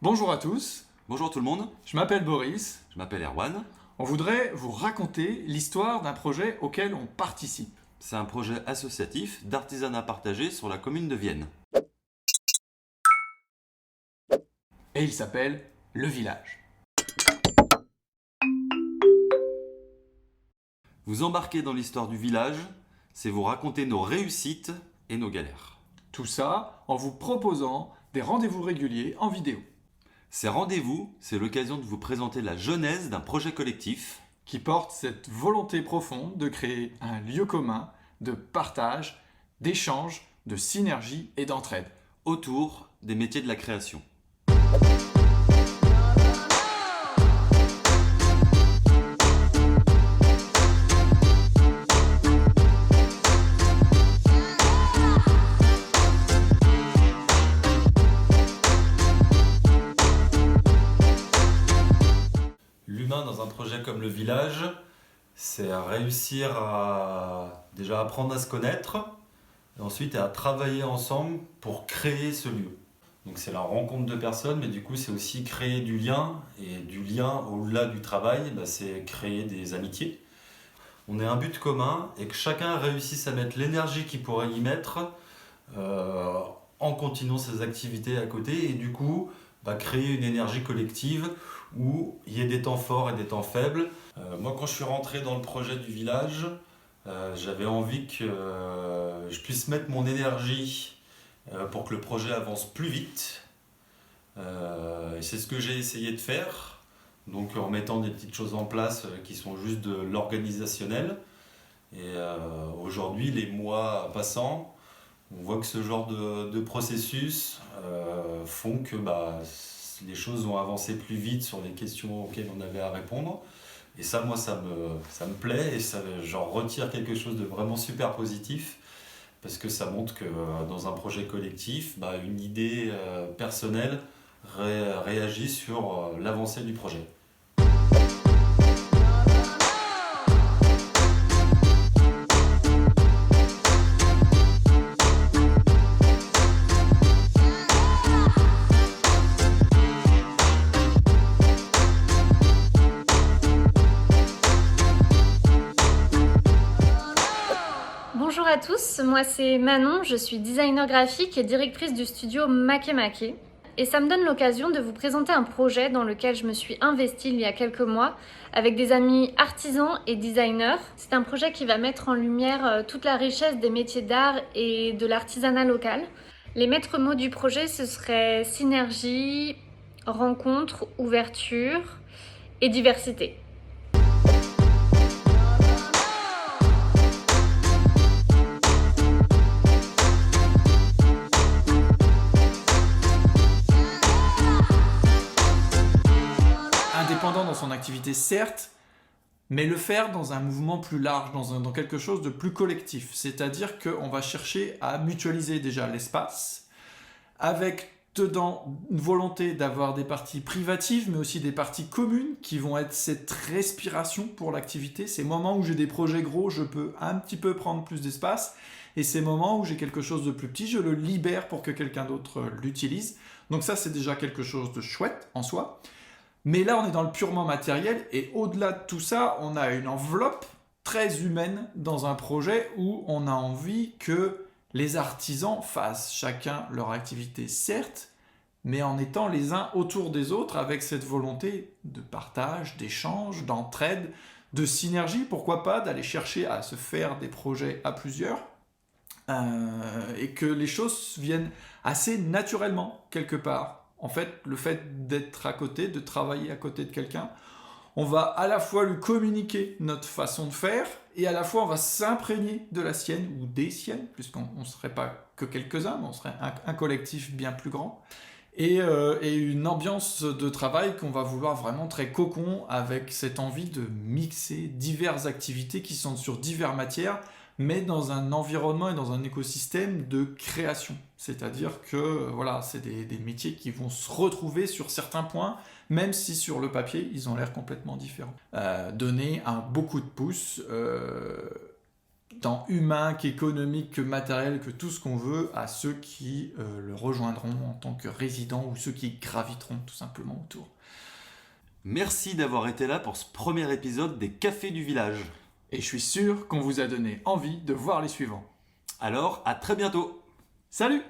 Bonjour à tous, Bonjour tout le monde, je m'appelle Boris. je m'appelle Erwan. On voudrait vous raconter l'histoire d'un projet auquel on participe. C'est un projet associatif d'artisanat partagé sur la commune de Vienne. Et il s'appelle Le Village. Vous embarquez dans l'histoire du village, c'est vous raconter nos réussites et nos galères. Tout ça en vous proposant des rendez-vous réguliers en vidéo Ces rendez-vous, c'est l'occasion de vous présenter la genèse d'un projet collectif qui portent cette volonté profonde de créer un lieu commun de partage, d'échange, de synergie et d'entraide. autour des métiers de la création. L'humain dans un projet comme le village, c'est à réussir à déjà apprendre à se connaître, et ensuite à travailler ensemble pour créer ce lieu. Donc c'est la rencontre de personnes, mais du coup c'est aussi créer du lien, et du lien au-delà du travail, c'est créer des amitiés. On a un but commun et que chacun réussisse à mettre l'énergie qu'il pourrait y mettre euh, en continuant ses activités à côté, et du coup créer une énergie collective où il y ait des temps forts et des temps faibles. Moi quand je suis rentré dans le projet du village, j'avais envie que je puisse mettre mon énergie pour que le projet avance plus vite. Et c'est ce que j'ai essayé de faire, donc en mettant des petites choses en place qui sont juste de l'organisationnel. Et aujourd'hui, les mois passant, on voit que ce genre de processus font que les choses ont avancé plus vite sur les questions auxquelles on avait à répondre. Et ça, moi, ça me plaît et j'en retire quelque chose de vraiment super positif parce que ça montre que dans un projet collectif, une idée personnelle réagit sur l'avancée du projet. Bonjour à tous, moi c'est Manon, je suis designer graphique et directrice du studio Makemake. Et ça me donne l'occasion de vous présenter un projet dans lequel je me suis investie il y a quelques mois avec des amis artisans et designers. C'est un projet qui va mettre en lumière toute la richesse des métiers d'art et de l'artisanat local. Les maîtres mots du projet, ce seraient synergie, rencontre, ouverture et diversité. Indépendant dans son activité, certes, mais le faire dans un mouvement plus large, dans quelque chose de plus collectif. C'est-à-dire qu'on va chercher à mutualiser déjà l'espace, avec dedans une volonté d'avoir des parties privatives, mais aussi des parties communes qui vont être cette respiration pour l'activité. Ces moments où j'ai des projets gros, je peux un petit peu prendre plus d'espace, et ces moments où j'ai quelque chose de plus petit, je le libère pour que quelqu'un d'autre l'utilise. Donc ça, c'est déjà quelque chose de chouette en soi. Mais là, on est dans le purement matériel, et au-delà de tout ça, on a une enveloppe très humaine dans un projet où on a envie que les artisans fassent chacun leur activité, certes, mais en étant les uns autour des autres avec cette volonté de partage, d'échange, d'entraide, de synergie, pourquoi pas d'aller chercher à se faire des projets à plusieurs, et que les choses viennent assez naturellement quelque part. En fait, le fait d'être à côté, de travailler à côté de quelqu'un, on va à la fois lui communiquer notre façon de faire, et à la fois on va s'imprégner de la sienne ou des siennes, puisqu'on ne serait pas que quelques-uns, mais on serait un collectif bien plus grand, et une ambiance de travail qu'on va vouloir vraiment très cocon, avec cette envie de mixer diverses activités qui sont sur diverses matières, mais dans un environnement et dans un écosystème de création. C'est-à-dire que voilà, c'est des métiers qui vont se retrouver sur certains points, même si sur le papier, ils ont l'air complètement différents. Donner un beau coup de pouce tant humain qu'économique, que matériel, que tout ce qu'on veut, à ceux qui le rejoindront en tant que résidents ou ceux qui graviteront tout simplement autour. Merci d'avoir été là pour ce premier épisode des Cafés du Village. Et je suis sûr qu'on vous a donné envie de voir les suivants. Alors, à très bientôt. Salut!